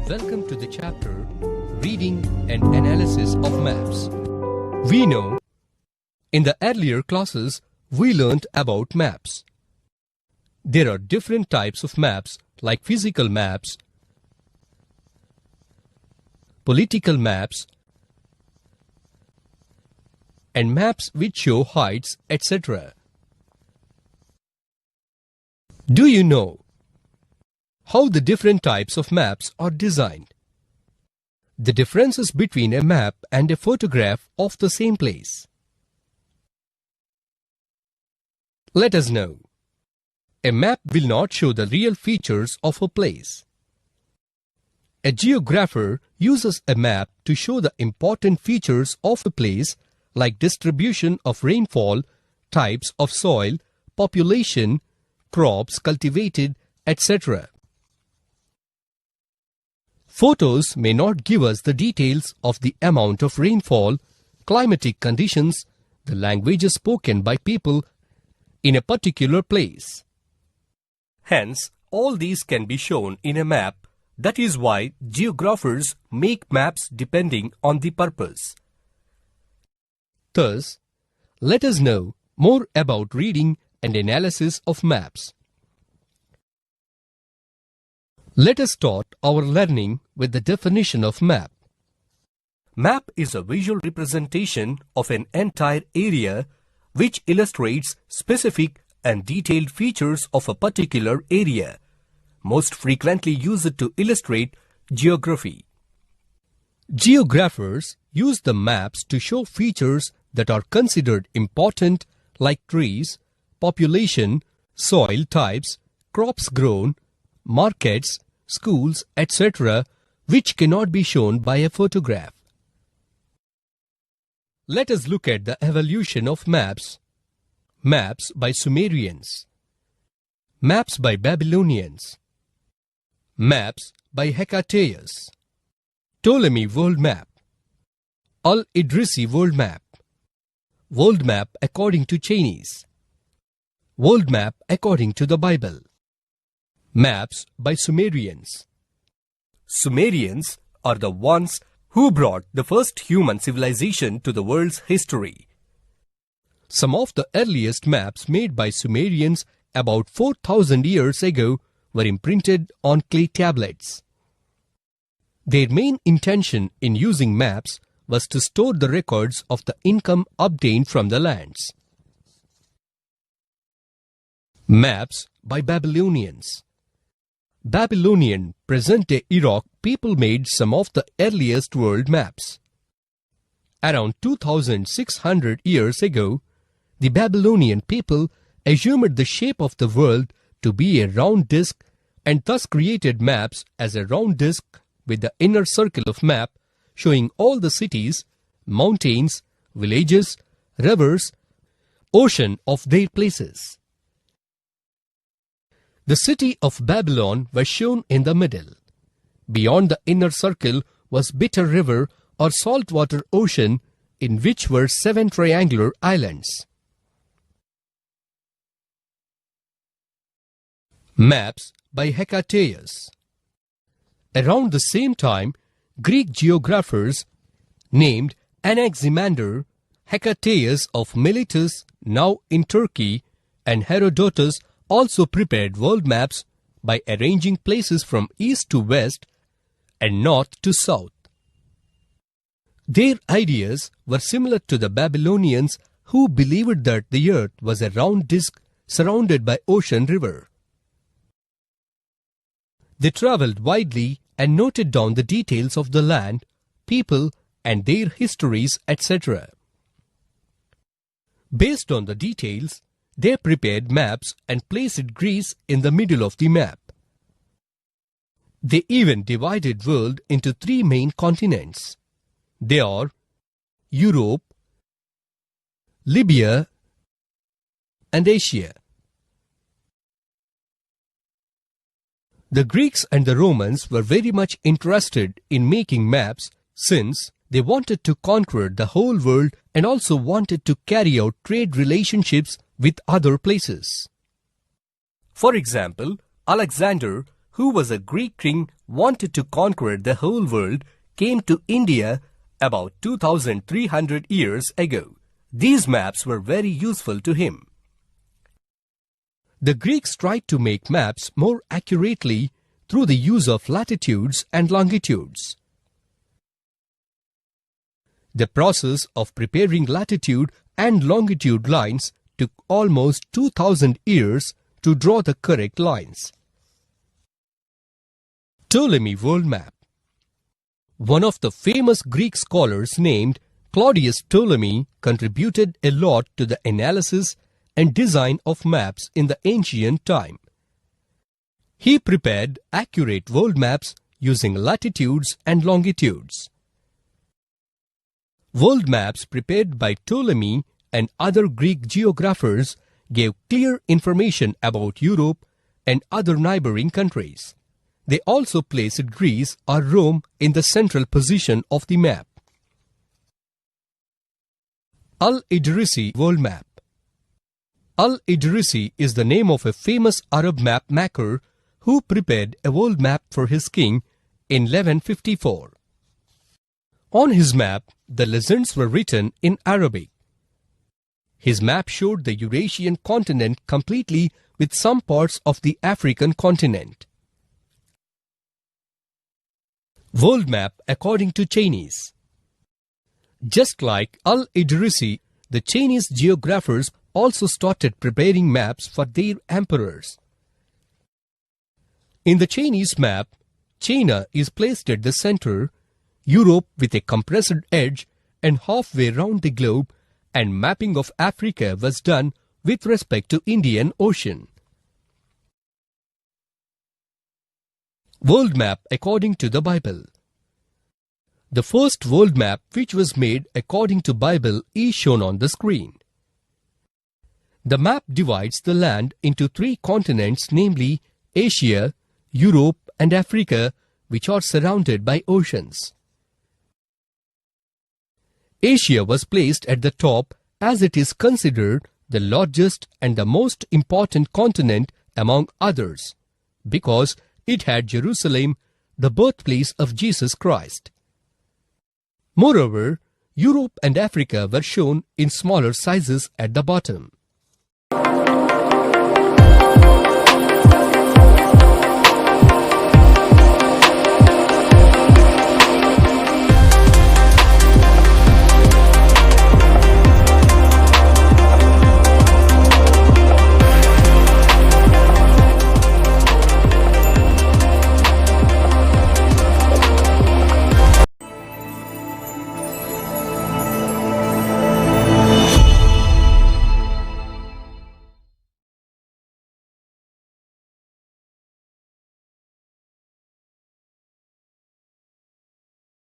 Welcome to the chapter Reading and Analysis of Maps. We know in the earlier classes we learned about maps. There are different types of maps like physical maps, political maps, and maps which show heights, etc. Do you know how the different types of maps are designed? The differences between a map and a photograph of the same place. Let us know. A map will not show the real features of a place. A geographer uses a map to show the important features of a place like distribution of rainfall, types of soil, population, crops cultivated, etc. Photos may not give us the details of the amount of rainfall, climatic conditions, the languages spoken by people in a particular place. Hence, all these can be shown in a map. That is why geographers make maps depending on the purpose. Thus, let us know more about reading and analysis of maps. Let us start our learning with the definition of map. Map is a visual representation of an entire area which illustrates specific and detailed features of a particular area, most frequently used to illustrate geography. Geographers use the maps to show features that are considered important like trees, population, soil types, crops grown, markets, schools, etc., which cannot be shown by a photograph. Let us look at the evolution of maps. Maps by Sumerians. Maps by Babylonians. Maps by Hecataeus. Ptolemy World Map. Al-Idrisi World Map. World Map according to Chinese. World Map according to the Bible. Maps by Sumerians. Sumerians are the ones who brought the first human civilization to the world's history. Some of the earliest maps made by Sumerians about 4,000 years ago were imprinted on clay tablets. Their main intention in using maps was to store the records of the income obtained from the lands. Maps by Babylonians. Babylonian present-day Iraq people made some of the earliest world maps. Around 2,600 years ago, the Babylonian people assumed the shape of the world to be a round disk and thus created maps as a round disk with the inner circle of map showing all the cities, mountains, villages, rivers, ocean of their places. The city of Babylon was shown in the middle. Beyond the inner circle was Bitter River or saltwater ocean in which were 7 triangular islands. Maps by Hecataeus. Around the same time, Greek geographers named Anaximander, Hecataeus of Miletus, now in Turkey, and Herodotus also prepared world maps by arranging places from east to west and north to south. Their ideas were similar to the Babylonians who believed that the earth was a round disk surrounded by ocean river. They traveled widely and noted down the details of the land, people, and their histories, etc. Based on the details, they prepared maps and placed Greece in the middle of the map. They even divided the world into 3 main continents. They are Europe, Libya, and Asia. The Greeks and the Romans were very much interested in making maps since they wanted to conquer the whole world and also wanted to carry out trade relationships with other places. For example, Alexander, who was a Greek king, wanted to conquer the whole world, came to India about 2,300 years ago. These maps were very useful to him. The Greeks tried to make maps more accurately through the use of latitudes and longitudes. The process of preparing latitude and longitude lines took almost 2,000 years to draw the correct lines. Ptolemy World Map. One of the famous Greek scholars named Claudius Ptolemy contributed a lot to the analysis and design of maps in the ancient time. He prepared accurate world maps using latitudes and longitudes. World maps prepared by Ptolemy and other Greek geographers gave clear information about Europe and other neighboring countries. They also placed Greece or Rome in the central position of the map. Al-Idrisi World Map. Al-Idrisi is the name of a famous Arab map maker who prepared a world map for his king in 1154. On his map, the legends were written in Arabic. His map showed the Eurasian continent completely with some parts of the African continent. World Map according to Chinese. Just like Al-Idrisi, the Chinese geographers also started preparing maps for their emperors. In the Chinese map, China is placed at the center, Europe with a compressed edge and halfway round the globe, and mapping of Africa was done with respect to Indian Ocean. World Map according to the Bible. The first world map which was made according to Bible is shown on the screen. The map divides the land into 3 continents, namely Asia, Europe and Africa, which are surrounded by oceans. Asia was placed at the top as it is considered the largest and the most important continent among others, because it had Jerusalem, the birthplace of Jesus Christ. Moreover, Europe and Africa were shown in smaller sizes at the bottom.